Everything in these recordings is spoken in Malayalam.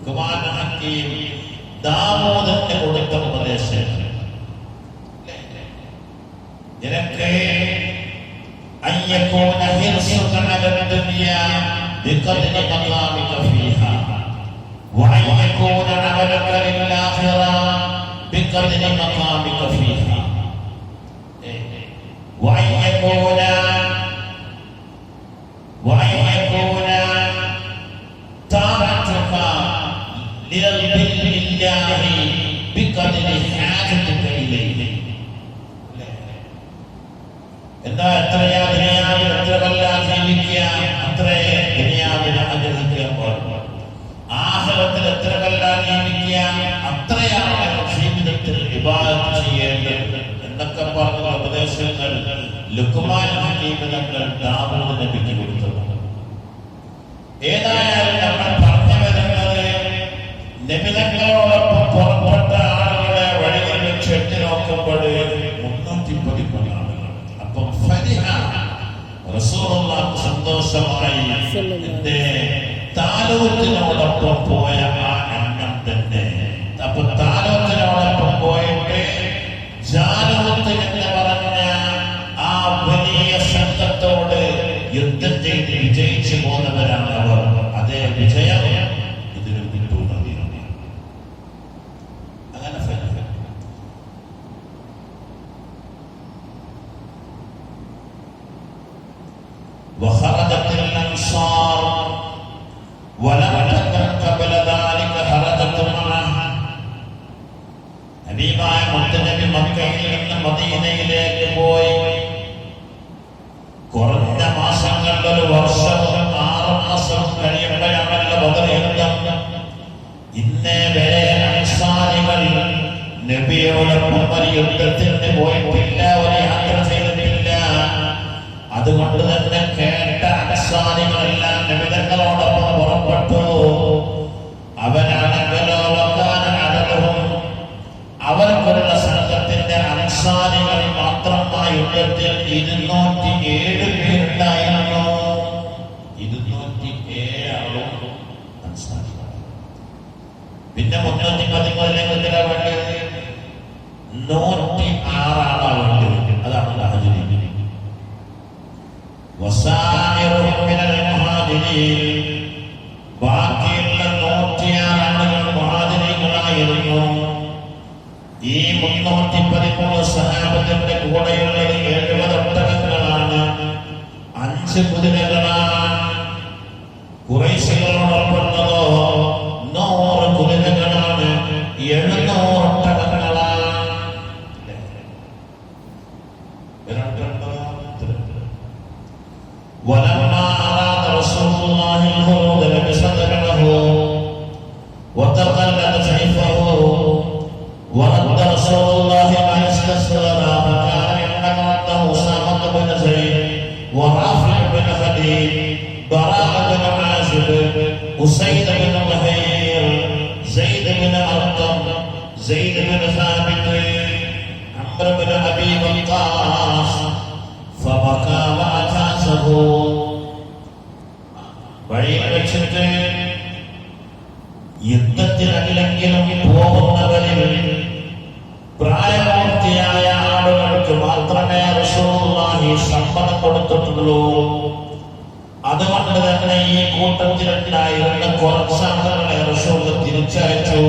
ലുഖ്മാൻ ഹക്കീം ദാവൂദിന് കൊടുത്ത ഉപദേശം നിനക്ക് അയ്യകൂന ഹിർസുക അല ദുനിയ ബിഖദ്രി മഖാമിക ഫീഹാ വഅയ്യകൂന അമലക ലില്ലാഹിറ ബിഖദ്രി മഖാമിക ഫീഹാ വഅയ്യകൂന താഅതുക ലില്ലാഹി ബിഖദ്രി ഹാജതുക ഇലൈഹി. എന്താ എത്രയാ ദുനിയാവിൽ എത്ര കൊല്ലം ജീവിക്കുക, അത്രയേ ദുനിയാവിനെ ആഗ്രഹിക്കാൻ പാടുള്ളൂ. ആഖിറത്തിൽ എത്ര കൊല്ലം ജീവിക്കുക, അത്രയാണ് ജീവിതത്തിൽ ഇബാദത്ത് ചെയ്യേണ്ടത് എന്നൊക്കെ പറഞ്ഞ ഉപദേശങ്ങൾ ലുഖ്മാൻ ഹക്കീം തങ്ങൾ ദാവൂദ് നബിക്ക് കൊടുത്തത്. ഏതായാലും നമ്മൾ പറഞ്ഞു വരുന്നത് നബി തങ്ങളോടൊപ്പം പുറപ്പെട്ട ആളുകളെ വഴിയിൽ വെച്ച് എത്തി നോക്കുമ്പോൾ 313 ആളുകൾ. അപ്പം റസൂലുള്ളാഹി സന്തോഷമായി എന്റെ താലൂത്തിനോടൊപ്പം പോയ ആ എണ്ണം തന്നെ. അപ്പൊ താലൂത്തിനോടൊപ്പം പോയിട്ട് ജാലൂത്ത് എന്ന് പറഞ്ഞ ആ വലിയ സംഘത്തോട് യുദ്ധം ചെയ്ത് വിജയിച്ചു പോകുന്നവരാണ് അവർ. അതേ വിജയം ഇതിനും കിട്ടുന്നത്. അങ്ങനെ وخرجت الأنصار ولم تكن قبل ذلك خرجت معه. ഹബീബായ മുത്തനബി മക്കയിൽ നിന്ന് മദീനയിലേക്ക് പോയി. കുറഞ്ഞ മാസങ്ങളിൽ, ഒരു വർഷം 6 മാസം കഴിയുമ്പോഴാണല്ലോ ബദർ യുദ്ധം. ഇന്നേ വരെ അൻസാരികൾ നബിയോടൊപ്പം ഒരു യുദ്ധത്തിന് പോയിട്ടില്ല, ഒരു യാത്ര ചെയ്തിട്ടില്ല. അതുകൊണ്ട് തന്നെ കേട്ട അൻസാരികളെല്ലാം നബി തങ്ങളോടൊപ്പം പുറപ്പെട്ടു. അവരാണെങ്കിലോ അവർക്കുള്ള സംഘത്തിന്റെ അൻസാരികൾ മാത്രമായി യുദ്ധത്തിൽ 207 പേരുണ്ടായിരുന്നു. 207 ആളും അൻസാരികൾ. പിന്നെ 313 വേണ്ടത് 106 ആളാണ് വേണ്ടത്. അതാണ് മുഹാജിരീൻ. വസായിറുഹും മിനൽ മുഹാജിരീൻ. ബാക്കിയുള്ള 106 ആളുകൾ മുഹാജിരീങ്ങളായിരുന്നു. ഈ 313 സഹാബത്തിന്റെ കൂടെയുള്ളത് 70 ഒട്ടകങ്ങളാണ്, 5 കുതിരകളാണ്. ഖുറൈശികളോടൊപ്പമുള്ളതോ 100 കുതിരകളാണ്, 700 ഒട്ടകങ്ങളാണ്. ولما أراد رسول الله الخروج لبسدره وتقلد سيفه ورد رسول الله ما استسلم فكان يعلم انه اسامه بن زيد ورافع بن خديج براء بن عازب اسيد بن مهير زيد بن ارقم زيد بن ثابت عمرو بن ابي وقاص فبكى واجازه. വഴിയിൽ വെച്ചിട്ട് യുദ്ധത്തിനല്ലെങ്കിലും പോകുന്നവരിൽ പ്രായപൂർത്തിയായ ആളുകൾക്ക് മാത്രമേ റസൂലുള്ളാഹി സമ്മതം കൊടുത്തിട്ടുള്ളൂ. അതുകൊണ്ട് തന്നെ ഈ കൂട്ടത്തിലുണ്ടായിരുന്ന കുറച്ച് ആളുകളെ റസൂൽ തിരിച്ചയച്ചു.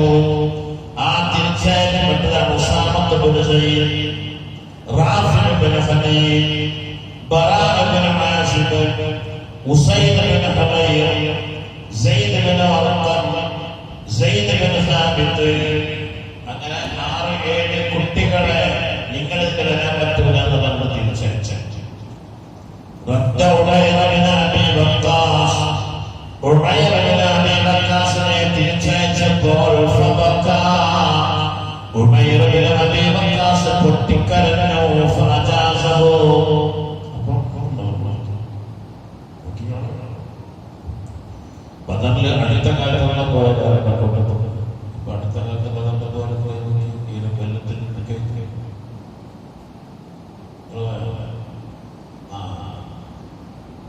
ആ തിരിച്ചയക്കപ്പെട്ടതാണ് Usamat bin Sayyid, Rafi bin Khadij, Bara bin Azib, Usaid bin Humair, Zaid bin Arqam, Zaid bin Thabit. അങ്ങനെ 6-7 കുട്ടികളെ നിങ്ങൾക്ക് വരാൻ പറ്റൂല എന്ന് പറഞ്ഞ് തിരിച്ചയച്ചു. തിരിച്ചയച്ചപ്പോൾ പൊട്ടിക്കരഞ്ഞു. ബദറിൽ അടുത്ത കാലത്തുള്ള പോയതാണ്. അടുത്ത കാലത്ത് ബദറിന്റെ പോലെ ഈ വെള്ളത്തിൽ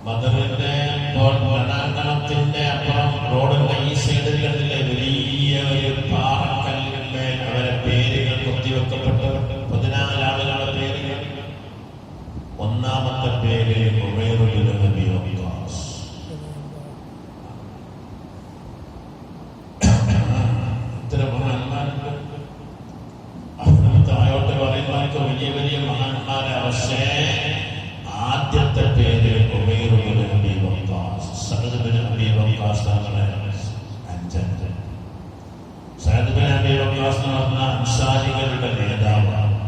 ബദറിന്റെ രണാങ്കണത്തിന്റെ അപ്പുറം റോഡിന്റെ ഈ സൈഡിൽ കണ്ടില്ലേ വലിയ വക്കാസ് നടന്ന അൻസാരികളുടെ നേതാവാണ്.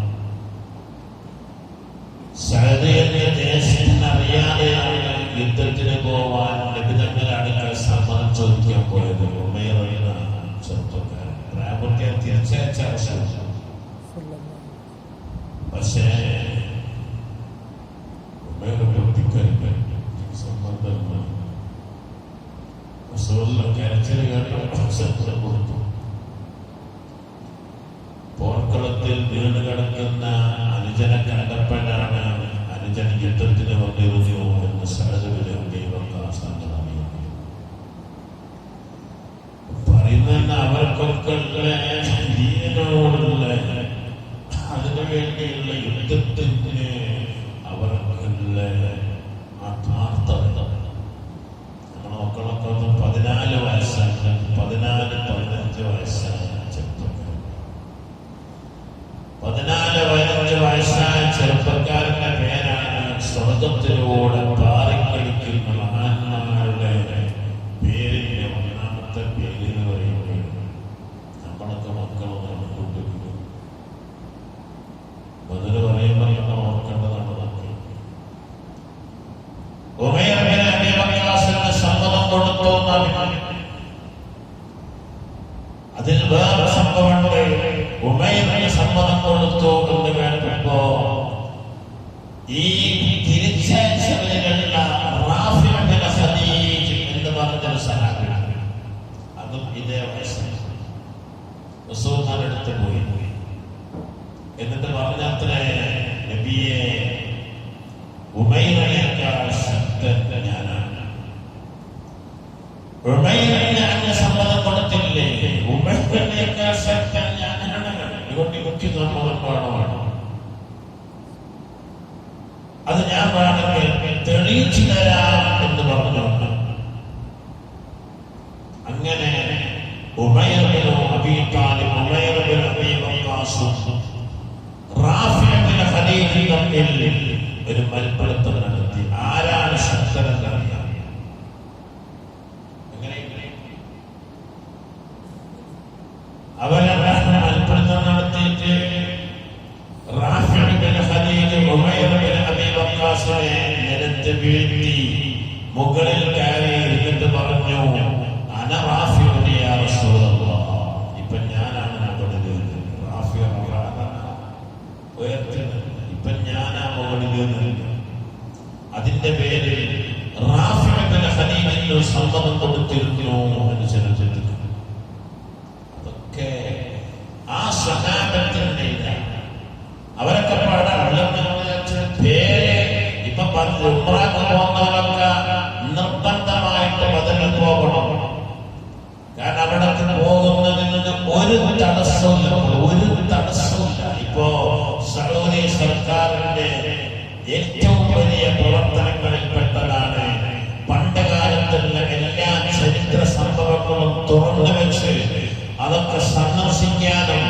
സഅദ് എന്ന ദേശത്തിനറിയാതെയാണ് യുദ്ധത്തിന് പോവാൻ നബിതങ്ങളുടെ അടുക്കൽ സമ്മതം ചോദിക്കാൻ പോയത്. ഉമൈർ എന്ന ചെറുപ്പക്കാരൻ പ്രായപൂർത്തിയായി തിരിച്ചയച്ച അവസരം. പക്ഷേ ഉമൈർ പൊട്ടിക്കരിക്കാൻ സമ്മതം കരച്ചിൽ കേട്ട് കൊടുത്തു. പോർക്കളത്തിൽ വീണ് കിടക്കുന്ന അനുജനെ കണ്ടപ്പോഴാണ് അനുജൻ യുദ്ധത്തിന് വന്നിരുന്നു എന്ന് സഹജവിലും പറയുന്ന അവർക്കൊക്കെ ദീനോടുള്ള അതിനു വേണ്ടിയുള്ള യുദ്ധത്തിന് അവർക്കുള്ള ആത്മാർത്ഥത. നമ്മുടെ മക്കളൊക്കെ 14 വയസ്സാണ്, 14-15 വയസ്സാണ് ചെറുപ്പക്കാരൻ. 14-15 വയസ്സായ ചെറുപ്പക്കാരന്റെ പേരാണ് സ്വർഗത്തിലൂടെ പാറിക്കളിക്കുന്ന മഹാന്മാരുടെ പേരിന്റെ ഒന്നാമത്തെ പേര് എന്ന് പറയുന്നത്. നമ്മളൊക്കെ മക്കളൊന്നും കൊണ്ടിരിക്കുന്നു. ബദർ പറയുമ്പോൾ നമ്മൾ ഓർക്കേണ്ടതാണ് മക്കൾ. ഉമൈർ ബിൻ അബീ വഖാസിന് സമ്മതം കൊടുത്തു. അതിൽ വേറെ സംഭവമുണ്ട്. ഉമൈറിന് സമ്മതം കൊടുത്തു എന്ന് കേട്ടപ്പോ ഈ തിരിച്ചയച്ചവരിലുള്ള റാഫി ബിൻ ഖദീജ് എന്ന് പറഞ്ഞൊരു സഹാബി, അതും ഇതേ വയസ്സിൽ റസൂലുള്ളാഹിയുടെ അടുത്ത് പോയി. എന്നിട്ട് പറഞ്ഞത്രേ, നബിയെ, ഉമൈറിനേക്കാൾ ശക്തൻ ഞാനാണ്. ഉമൈറിന് അങ്ങ് സമ്മതം കൊടുത്തില്ലേ? ഉമൈറിനേക്കാൾ ശക്തൻ ഞാനാണ്. ഇതുകൊണ്ട് എനിക്ക് സമ്മതം വേണമാണ്. അത് ഞാൻ വേണമെങ്കിൽ തെളിയിച്ചു തരാം എന്ന് പറഞ്ഞു. അങ്ങനെ Umair bin Abi Talib, Umair bin Abi Waqqas, Rafi bin Khadija തമ്മിൽ ഒരു മൽപ്പിടുത്തം നടത്തി. ആരാണ് ശക്തനെന്നറിയാം. അവരെ മൽപ്പിടുത്തം നടത്തിയിട്ട് Rafi bin Khadija Umair bin Abi വഖാസിനെ നിലത്ത് വീഴ്ത്തി മുകളിൽ കയറി ഇരുന്നിട്ട് പറഞ്ഞു, അന റാഫി യാ റസൂലല്ലാഹ്, ഇപ്പൊ ഞാനാണ് മുകളിൽ. റാഫി ഉയർത്തുന്നത് ഇപ്പൊ ഞാനാ മുകളിൽ. അതിന്റെ പേര് റാഫി ബിൻ ഖദീജ സമ്മതം കൊടുത്തിരുന്നു എന്ന് ചിന്തിച്ചു. അതൊക്കെ ആ സഹാബത്തിന്റെ അവരൊക്കെ പേര് ഇപ്പൊ ഉംറക്ക് പോകുന്നവരൊക്കെ നിർബന്ധമായിട്ട് ബദറിൽ പോകണം. കാരണം അവിടെ പോകുന്നതിന് ഒരു തടസ്സമില്ല, ഒരു തടസ്സമില്ല. ഇപ്പോ സൗദി സർക്കാരിന്റെ ഏറ്റവും വലിയ പ്രവർത്തനങ്ങളിൽപ്പെട്ടതാണ് പണ്ട് കാലത്തുള്ള എല്ലാ ചരിത്ര സംഭവങ്ങളും തുറന്നു വെച്ച് അതൊക്കെ സന്ദർശിക്കാനും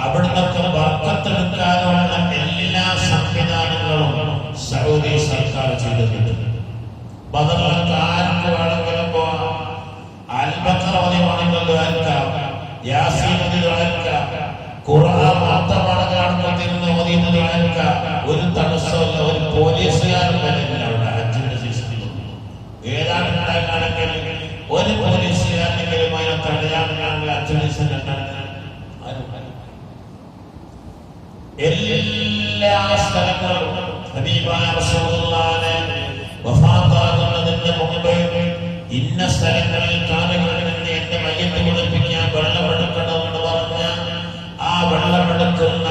അവിടുന്നൊക്കെ ബർക്കത്തെടുക്കാനുള്ള എല്ലാ സംവിധാനങ്ങളും സൗദി സർക്കാർ ചെയ്തിട്ടുണ്ട്. ബദറിലൊക്കെ ആർക്ക് വേണമെങ്കിലും പോകാം. അൽബഖറ വേണമെങ്കിലും കേൾക്കാം, യാസീൻ കേൾക്കാം, ഖുർആൻ മാത്രമാണ് കാണുന്നതിന് ഓതുന്നത് കേൾക്കാം. ഒരു തടസ്സമില്ല. ഒരു പോലീസുകാരൻ വരില്ല അവിടെ ഹജ്ജിന്റെ സീസണിൽ. ഏതാണ് ഉണ്ടാകാണെങ്കിൽ ഒരു പോലീസുകാരനെങ്കിലും അതിനെ തടയാണെങ്കിൽ അച്ഛനീസൻ എല്ലാ സ്ഥലങ്ങളും ഹബീബായ റസൂലുള്ളാഹിനെ വഫാത്താകുന്നതിന് മുമ്പ് ഇന്ന സ്ഥലങ്ങളിൽ കാലുകളിൽ നിന്ന് എന്റെ മയ്യത്ത് കുളിപ്പിക്കാൻ വെള്ളമെടുക്കണമെന്ന് പറഞ്ഞ ആ വെള്ളമെടുക്കുന്ന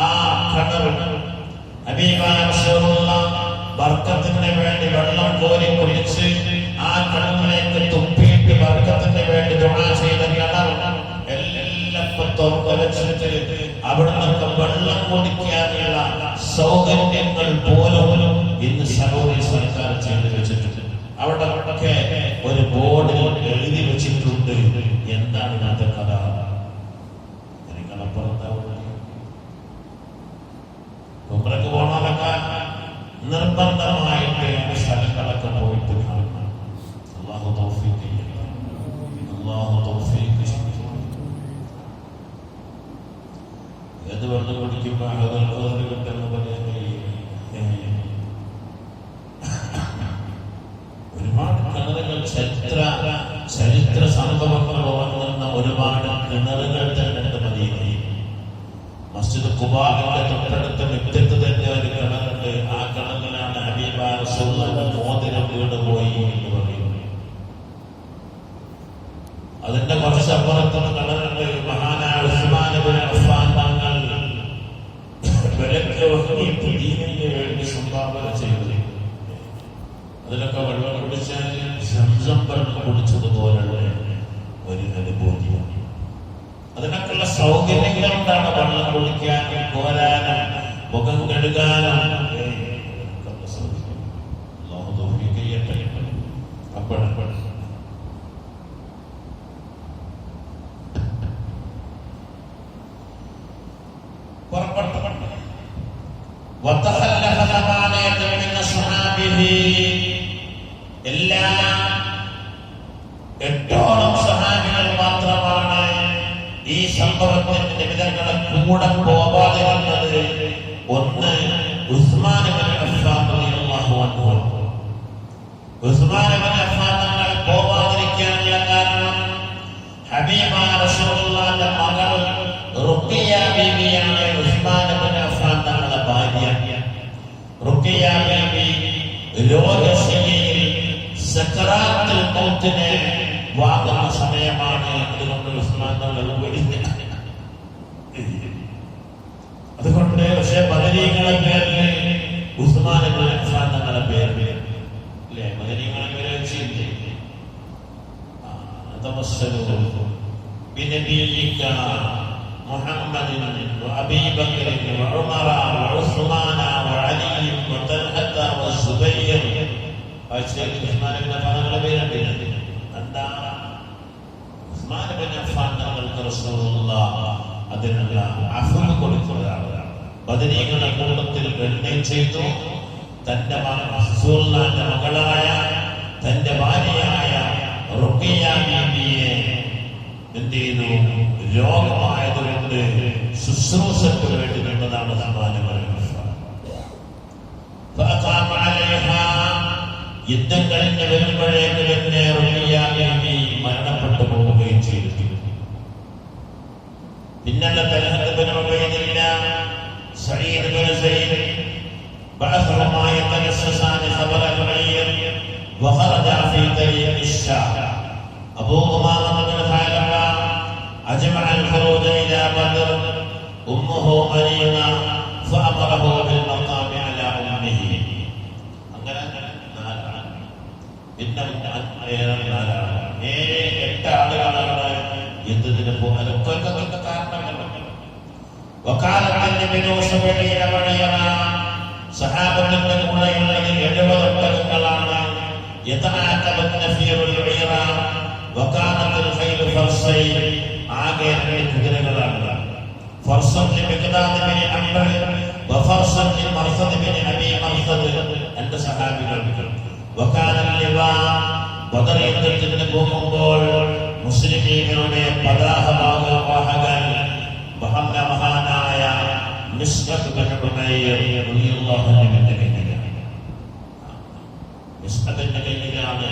ആ കിണർ ഹബീബായ റസൂലുള്ളാഹി ബർക്കത്തിന് വേണ്ടി വെള്ളം കോരി കുടിച്ച് ആ കിണറിലേക്ക് തുപ്പിയിട്ട് ബർക്കത്തിന് വേണ്ടി ദുആ ചെയ്ത കിണർ അവിടുന്നൊക്കെ വെള്ളം കുടിക്കാനുള്ള സൗകര്യങ്ങൾ പോലും ഇന്ന് സൗദി സർക്കാർ ചെയ്തു വെച്ചിട്ടുണ്ട്. അവിടെ ഒരു ബോർഡിൽ എഴുതി വെച്ചിട്ടുണ്ട് എന്താണ് ഇന്നത്തെ കഥ. ഉംറക്ക് പോണതൊക്കെ നിർബന്ധമായിട്ട് സ്ഥലങ്ങളൊക്കെ പോയിട്ട് കാണണം. അല്ലാഹു തൗഫീഖ് ചെയ്യട്ടെ. അല്ലാഹു തൗഫീഖ് ചെയ്യട്ടെ. ഖുബാവിന്റെ തൊട്ടടുത്ത മുറ്റത്ത് തന്നെ ഒരു കിണറുണ്ട്. ആ കിണറിലാണ് ഹബീബായ റസൂലുള്ളാഹിന്റെ മോതിരം വീണുപോയി എന്ന് പറയുന്നു. അതിന്റെ കുറച്ച് അപ്പുറത്തും കിണറുണ്ട്. മഹാനായ ഉസ്മാൻ ഇബ്നു അഫ്ഫാൻ തങ്ങൾ ദീനിന് വേണ്ടി സംഭാവന ചെയ്തു. അതിലൊക്കെ വെള്ളം കുടിച്ചാൽ സംസം വെള്ളം കുടിച്ചതുപോലുള്ള ഒരു അനുഭൂതിയാണ്. അതിനൊക്കെയുള്ള സൗകര്യങ്ങളുണ്ടാണ്. വെള്ളം കുടിക്കാനും കോരാനും മുഖം കഴുകാനും അപ്പോഴപ്പോഴും എല്ലാ 8ഓളം സഹാബികൾ മാത്രമാണ് ഈ സംഭവത്തിന്റെ നിമിതങ്ങളെ കൂടെ പോകാതിരുന്നത്. ഒന്ന് ഉസ്മാൻ ഇബ്നു അഫ്ഫാൻ റളിയല്ലാഹു അൻഹു. ഉസ്മാൻ ഇബ്നു അഫ്ഫാൻ തങ്ങൾ പോകാതിരിക്കാനുള്ള കാരണം ഹബീബായ റസൂലുള്ളാഹിന്റെ മകൾ റുഖിയ ബീവിയാണ് ഉസ്മാൻ ഇബ്നു അഫ്ഫാൻ തങ്ങളുടെ ഭാര്യ. റുഖിയ ബീവി രോഗശയ്യയിൽ സക്കറാത്തുൽ മൗത്തിനെ വാങ്ങുന്ന സമയമാണ്. അതുകൊണ്ട് ഉസ്മാൻ തങ്ങൾ അതുകൊണ്ട് പക്ഷെ ബദരീങ്ങളെ പേരില് ഉസ്മാൻ ഇബ്നു അഫ്ഫാൻ തങ്ങളുടെ പേരില് അല്ലെ ബദരീങ്ങളെ പേര് വെച്ചില്ലേ بنبيك محمد وأبي بكر وعمر وعثمان وعلي وطلحة والزبير. عثمان بن عفان ഉസ്മാൻ ഇബ്നു അഫ്ഫാൻ തങ്ങൾക്ക് റസൂലുള്ളാഹി അതിനുള്ള അഫ്വ് കൊടുക്കുകയാണ്. ബദരീങ്ങളുടെ കൂട്ടത്തിൽ ഗണ്യം ചെയ്തു. തന്റെ റസൂലുള്ളാഹിന്റെ മകളായ തന്റെ ഭാര്യയായ റുഖിയ ബീവിയെ എന്ത് ചെയ്തു? രോഗമായതുകൊണ്ട് ശുശ്രൂഷയ്ക്ക് വേണ്ടി നിന്നതാണ് യുദ്ധം കഴിഞ്ഞ് വരുമ്പോഴേക്ക് തന്നെ റുഖിയ ബീവി മരണപ്പെട്ടു പോവുകയും ചെയ്തു. പിന്നല്ല തൽഹത്ത് ഇബ്നു ഉബൈദില്ലാഹ്, സഈദ് ഇബ്നു സൈദ് ബഅസഹുമായ തജസ്സസാന ഖബറ ഖുറൈർ وخرج في طريق الشام. أبو أمامة بن ثعلبة أجمع الخروج إلى بدر. أمه مريمة فأمره بالمقام على أمه. പിന്നെ 8 ആളുകളാണ് യുദ്ധത്തിന് പോകുന്നത്. കാരണങ്ങളുണ്ട്. വക്കാലത്തിന്റെ വിനോദ സഹാബത്തിന്റെ കൂടെയുള്ളത് 70 ഒട്ടകങ്ങളാണ്. يتعاقبن في العيرة وكانت الخيل فرسين. ആകെ 2 കുതിരകളാണ്. فرسا لمقداد بن عمرو وفرسا لمرثد بن أبي مرثد. 2 സഹാബികൾ. وكان اللواء ബദർ യുദ്ധത്തിന് പോകുമ്പോൾ മുസ്ലിമീങ്ങളുടെ പതാകവാഹകൻ മഹാനായ മിസ്അബ് ബിൻ ഉമൈർ റളിയല്ലാഹു അൻഹുവിന്റെ മിസ്അബിന്റെ കയ്യിലാണ്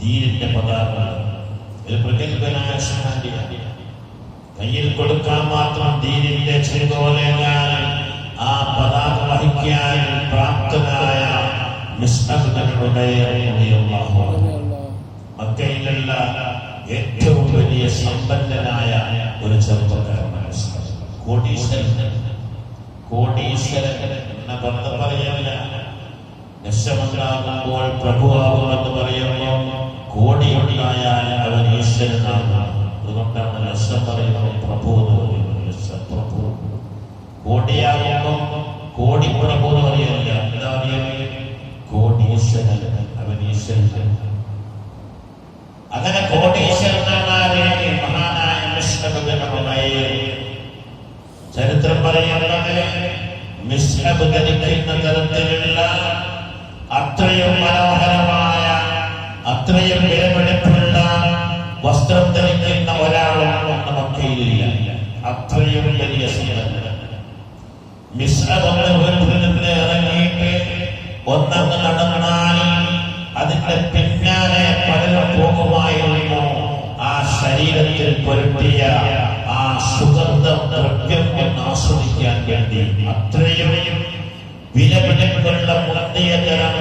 ദീനിന്റെ പതാക. ഒരു പ്രഗത്ഭനായ സഹാബിയാണ്. കയ്യിൽ കൊടുക്കാൻ മാത്രം ദീനിന്റെ ചെങ്കോലേകാൻ ആ പതാക വഹിക്കാൻ പ്രാപ്തനായ മിസ്അബ് ബിൻ ഉമൈർ റളിയല്ലാഹു അൻഹു മക്കയിലുള്ള ഏറ്റവും വലിയ സമ്പന്നനായ ഒരു ചെറുപ്പക്കാരനാണ്. കോടീശ്വരൻ എന്ന പദം പറയല്ല. നഷ്ടമുണ്ടാകുമ്പോൾ പ്രഭുവാകുമെന്ന് പറയുമ്പോൾ കോടിയുണ്ടായാൽ അവൻ ഈശ്വരനാണ്. അതുകൊണ്ടാണ് നഷ്ടം പറയുന്നത് പ്രഭു എന്ന് പറയുന്നത്. പ്രഭു കോടിയാകുമ്പോൾ കോടി പ്രഭു എന്ന് പറയല്ല. എന്താ കോടീശ്വരൻ, അവൻ ഈശ്വരൻ. അങ്ങനെ കോടീശ്വരനാണ് മഹാനായ മിസ്അബ് ബിൻ ഉമൈർ. ചരിത്രം പറയുന്നത് മിസ്അബ് ധരിക്കുന്ന തരത്തിലുള്ള അത്രയും മനോഹരമായ അത്രയും വിലപിടിപ്പുള്ള വസ്ത്രം ധരിക്കുന്ന ഒരാളും മക്കയിലില്ല. അത്രയും വലിയ സമ്പന്നൻ. മിസ്അബ് വീട്ടിൽ നിന്ന് ഇറങ്ങിയിട്ട് ഒന്നങ്ങ് നടന്നാൽ അതിന്റെ പിന്നാലെ പലരും പോകുമായിരുന്നു. ആ ശരീരത്തിൽ പൊരുത്തിയ ആ സുഗന്ധം ദ്രവ്യം ഒന്ന് ആസ്വദിക്കാൻ വേണ്ടി അത്രയും വിലപിടിപ്പുള്ള മുന്തിയ തരം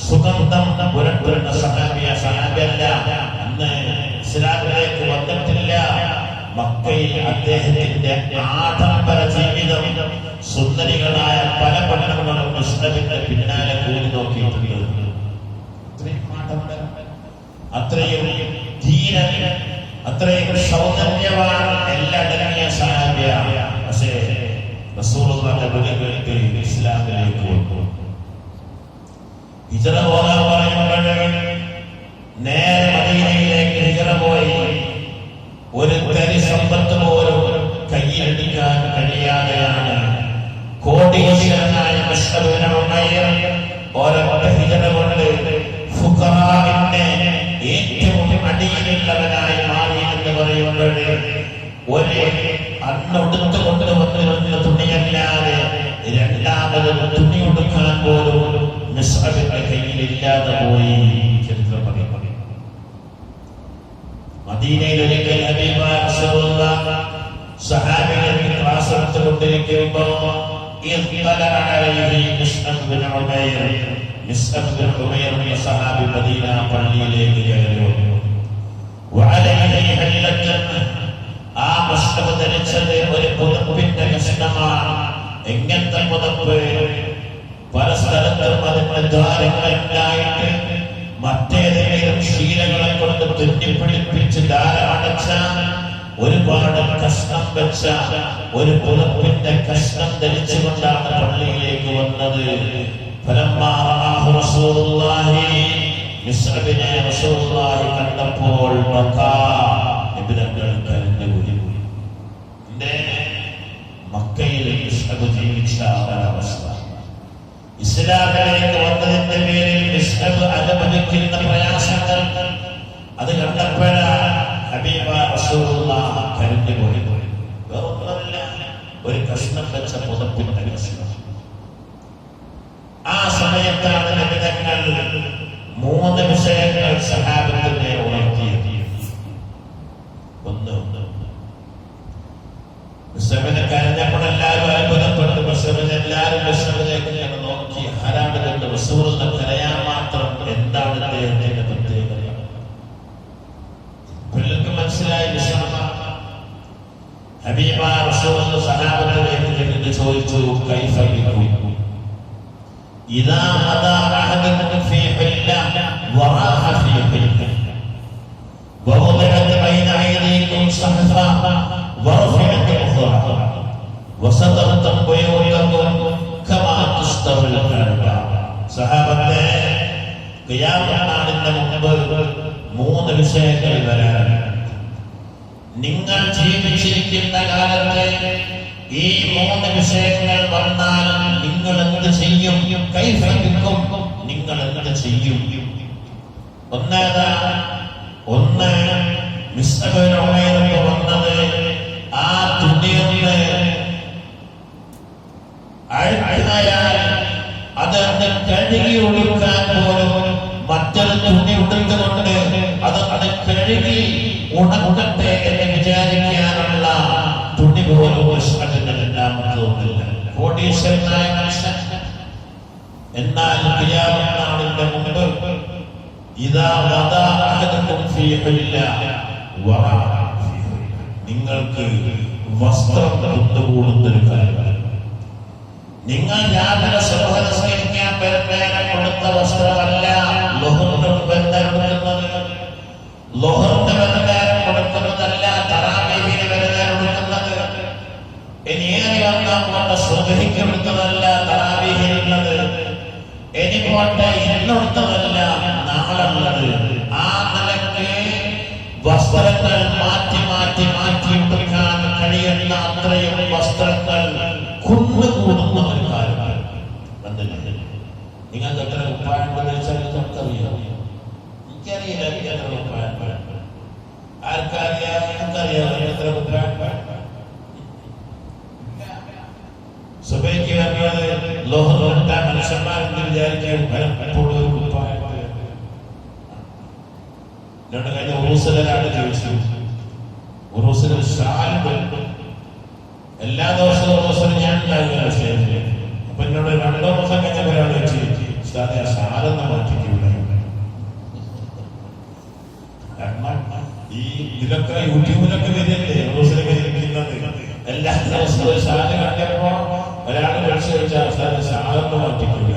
സുഗന്ധം പുരട്ടുന്ന സഹാബിയല്ല. അന്ന് ഇസ്ലാമിലേക്ക് വന്നിട്ടില്ല. മക്കയിൽ അദ്ദേഹത്തിന്റെ ആഡംബര ജീവിതം സുന്ദരികളായ പല പഠനങ്ങളും മുസ്ലിമിന്റെ പിന്നാലെ കൂടി നോക്കിയിട്ടുണ്ട്. അത്രയും ധീരൻ, അത്രയും സൗന്ദര്യമാണ് എല്ലടങ്ങിയ സഹാബിയ. പക്ഷേ റസൂലുള്ളാഹിന്റെ മുന്നിലേക്ക് ഇസ്ലാമിലേക്ക് വന്നു. ഹിജ്റ പോകാൻ പറയുമ്പോൾ നേരെ മദീനയിലേക്ക് ഹിജ്റ പോയി. ഒരു തരി സമ്പത്ത് പോലും കയ്യിലെടുക്കാൻ കഴിയാതെയാണ് കോടീശ്വരനായ മുസ്അബ് ഇബ്നു ഉമൈർ ഒരൊറ്റ ഹിജ്റ കൊണ്ട് ഫുഖറാഇന്റെ ഏറ്റവും അടിയിലുള്ളവനായി മാറി എന്ന് പറയുമ്പോൾ ഒരു അന്നൊടുത്ത് കൊണ്ടുവന്നിരുന്ന തുണിയല്ലാതെ രണ്ടാമത് തുണി കൊടുക്കാൻ പോലും മുസ്അബിന്റെ കയ്യിലില്ലാതെ പോയി. ചരിത്രം പറയും. മദീനയിൽ ഒരിക്കൽ ഹബീബായ റസൂലുള്ളാഹി സഹാബികൾക്ക് ക്ലാസ് എടുത്തുകൊണ്ടിരിക്കുമ്പോൾ സഹാബി മദീന പള്ളിയിലേക്ക് കയറി വന്നു. ആ മുസ്അബ് ധരിച്ചത് ഒരു പുതപ്പിന്റെ കഷ്ണമാണ്. എങ്ങനത്തെ പുതപ്പ്? പല സ്ഥലത്തും അതിന്റെ ദ്വാരങ്ങളുണ്ടായിട്ട് മറ്റേതെങ്കിലും ശീലങ്ങളെ കൊണ്ട് തുന്നിപ്പിടിപ്പിച്ച് ധാരമടച്ച ഒരുപാട് കഷ്ണം വെച്ച ഒരു പുതപ്പിന്റെ കഷ്ണം ധരിച്ചുകൊണ്ടാണ് പള്ളിയിലേക്ക് വന്നത്. റസൂലുള്ളാഹി കണ്ടപ്പോൾ കരഞ്ഞുപോയി. മക്കയിൽ മുസ്അബ് ജീവിച്ച ഒരവസ്ഥ. ഇസ്ലാമിലേക്ക് വന്നതിന്റെ പേരിൽ മുസ്അബ് അനുഭവിക്കുന്ന പ്രയാസങ്ങൾ അത് കണ്ടപ്പോഴാണ് ഹബീബായ റസൂലുള്ളാഹി കരഞ്ഞുപോയി. വേറൊന്നുമല്ല, ഒരു കഷ്ണം വെച്ച പുതപ്പിന്റെ കഷ്ണം. ആ സമയത്താണ് നബിതങ്ങൾ 3 വിഷയങ്ങൾ സഹാബത്തിനെ ഉണർത്തിയത്. ഒന്ന്, മുസ്അബിനെ കരഞ്ഞപ്പോൾ എല്ലാവരും അത്ഭുതപ്പെട്ടു. മുസ്അബിനെ എല്ലാവരും മുസ്അബിലേക്ക് നോക്കി ഹരാമിലുണ്ട്. റസൂലുള്ളാഹി കരയാൻ മാത്രം എന്താണ് അദ്ദേഹത്തിന്റെ പ്രത്യേകത? പിള്ളേർക്ക് മനസ്സിലായി വിഷമമാണ്. ഹബീബായ റസൂലുള്ളാഹി സഹാബത്തിലേക്ക് ചെന്നിട്ട് ചോദിച്ചു, കൈഫ ബിക്കും ഇദാ അദാ അഹദുക്കും ഫീ ഹില്ല വറാഹ ഫീ ഹില്ല വവദഅത ബൈന അയ്ദീകും സഹഫ വറഫഅത ഉഖറ വസതറതും ബയൂതകും കമാ തുസ്തറുൽ കഅബ. സഹാബത്തെ, ഖിയാമത്ത് നാളിന്റെ മുൻപ് 3 വിഷയങ്ങൾ വരാനാണ്. നിങ്ങൾ ജീവിച്ചിരിക്കുന്ന കാലത്ത് ഈ 3 വിഷയങ്ങൾ വന്നാൽ നിങ്ങൾ എന്ത് ചെയ്യും? കൈഫ ബിക്കും, നിങ്ങൾ എന്ത് ചെയ്യും? ഒന്ന് മുസ്അബ് ഇബ്നു ഉമൈർ വന്നത് ആ തുണിയൊന്ന് അഴുക്കായാൽ അത് കഴുകി ഒഴിക്കാൻ പോലും മറ്റൊരു തുണി ഉടുത്തുകൊണ്ട് അത് കഴുകി ഉണക്കട്ടെ എന്ന് വിചാരിക്കാനുള്ള തുണി പോലും തോന്നില്ല. കോടീശ്വരനായ മനുഷ്യൻ. എന്നാൽ ഖിയാമത്ത് നാളിന്റെ മുൻപ് ഇദാ വദാ അഹദുക്കും ഫീ ഹില്ല വറാഹ ഫീ ഹില്ല, നിങ്ങൾക്ക് വസ്ത്രം കൊണ്ടുകൂടുന്നൊരു കാര്യം. നിങ്ങൾ രാവിലെ സുബ്ഹ് നമസ്കരിക്കാൻ പേരെ കൊടുത്ത വസ്ത്രമല്ല ളുഹറിന് കൊടുക്കുന്നത്. ളുഹറിന് പേരെ കൊടുക്കുന്നതല്ല തറാവീഹിന് പേരെ കൊടുക്കുന്നത്. ഇനി ഏറി വന്നാൽ കൊണ്ട് സുബ്ഹിക്ക് കൊടുത്തതല്ല തറാവീഹിനുള്ളത്. ഇനി കൊണ്ട് ഇന്നൊടുത്തതല്ല നാളുള്ളത്. ആ നിലയ്ക്ക് വസ്ത്രങ്ങൾ മാറ്റി മാറ്റി മാറ്റി എടുക്കാൻ കഴിയുന്ന അത്രയും വസ്ത്രങ്ങൾ കുന്നുകൂടുന്ന ഒരു കാര്യമാണ്. നിങ്ങൾക്ക് എത്ര ഉപ്പായം ചോദിച്ചാൽ നമുക്കറിയാം. എനിക്കറിയില്ല എത്ര ഉപ്പായം. ആർക്കറിയാം? എനിക്കറിയാം എത്ര ഉപ്പായം. സുബൈക്ക് വരുന്നത് ലോഹ മനുഷ്യന്മാരെന്ന് വിചാരിക്കാൻ പലപ്പോഴും ഒരു ഉപ്പായം. എന്നോട് കഴിഞ്ഞ ഉറൂസിലാണ് ചോദിച്ചു. ഉറൂസിന് ഷാലുണ്ട്. എല്ലാ ദിവസവും ഉറൂസിന് ഞാൻ ഉണ്ടാകുന്ന സ്റ്റേജിൽ. അപ്പൊ എന്നോട് 2 ദിവസം കഴിഞ്ഞ ഒരാൾ വെച്ച് ഉസ്താദേ ആ ഷാലൊന്ന് മാറ്റിക്കൂല. ഈ ഇതിലൊക്കെ യൂട്യൂബിലൊക്കെ വരില്ലേ ഉറൂസിലൊക്കെ ഇരിക്കുന്നത്. എല്ലാ ദിവസവും ഷാല് കണ്ടപ്പോ ഒരാൾ വിളിച്ചു ചോദിച്ചാൽ ഉസ്താദേ ഷാലൊന്ന് മാറ്റിക്കൂല.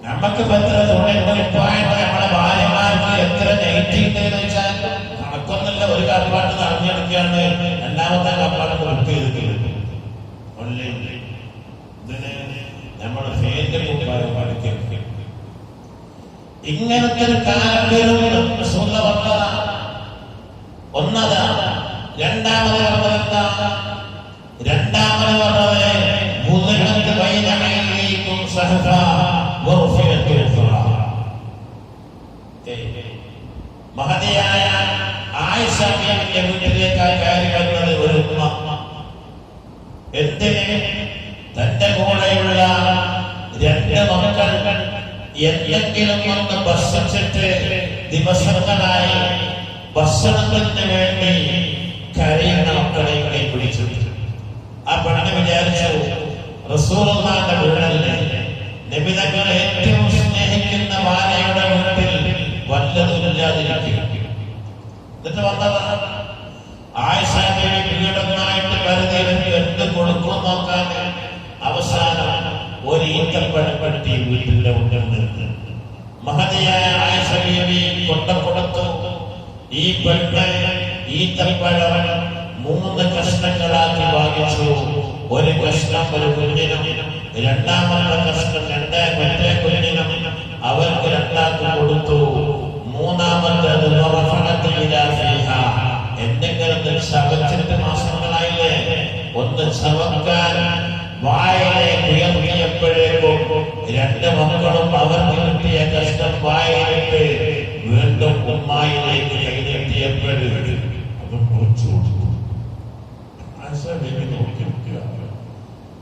നമുക്ക് നമ്മളെ ഭാര്യമാർക്ക് എത്ര നെഗറ്റീവ് വെച്ചാൽ കണക്കൊന്നല്ല. ഒരു കപ്പാട്ട് നടന്നെടുക്കുകയാണ്, രണ്ടാമത്തെ കപ്പാട്ട് വർക്ക് ചെയ്തിട്ട് ഇതിന് നമ്മുടെ ഫേന്റെ പഠിക്കും. ഇങ്ങനത്തെ ഒരു കാലം ഒന്നതാണ്. രണ്ടാമത് പറഞ്ഞത് മഹതിയായ ആയിഷ ബീവിയുടെ വീട്ടിലേക്ക് കയറി വരുന്നത് ഒരു ഉമ്മ. എന്തിന്? തന്റെ കൂടെയുള്ള 2 മക്കൾ എന്തെങ്കിലും ഒന്ന് ഭക്ഷിച്ചിട്ട് ദിവസങ്ങളായി ഭക്ഷണത്തിന് വേണ്ടി കരയുന്ന മക്കളെ ഇവിടെ പിടിച്ചു. ആ പെണ്ണ് വിചാരിച്ചു റസൂലുള്ളാഹിന്റെ വീടല്ലേ, നബി തങ്ങൾ ഏറ്റവും സ്നേഹിക്കുന്ന ഭാര്യയുടെ വീട്ടിൽ വല്ലതുമില്ലാതിരിക്കും. എന്നിട്ട് വന്നതാണ് ആയിഷ ബീവി പീഡനമായിട്ട് കരുതി എന്ത് കൊടുക്കും നോക്കാൻ. അവസാനം ഒരു ഈത്തപ്പഴപ്പെട്ടി വീട്ടിന്റെ ഉണ്ടെന്ന് മഹതിയായ ആയിഷ ബീവി കൊണ്ടു. ഈ പെണ്ണ് ഈത്തപ്പഴം 3 കഷ്ണങ്ങളാക്കി ഭാഗിച്ചു. ഒരു കഷ്ണം ഒരു കുഞ്ഞിനും, രണ്ടാമത്തെ കഷ്ണം മറ്റേ കുഞ്ഞിനും അവർക്ക് 2 കൊടുത്തു. മൂന്നാമത്തേത് എന്തെങ്കിലും ശവച്ചിട്ട് മാസങ്ങളായില്ലേ, ഒന്ന് ശവക്കാൻ വായിലേക്ക് ഉയർത്തിയപ്പോഴേക്കും 2 മക്കളും അവർക്ക് കിട്ടിയ കഷ്ടം വായിലിട്ട് വീണ്ടും ഉമ്മായിലേക്ക് കൈനീട്ടിയപ്പോഴും അത് മുറിച്ചു കൊടുത്തു.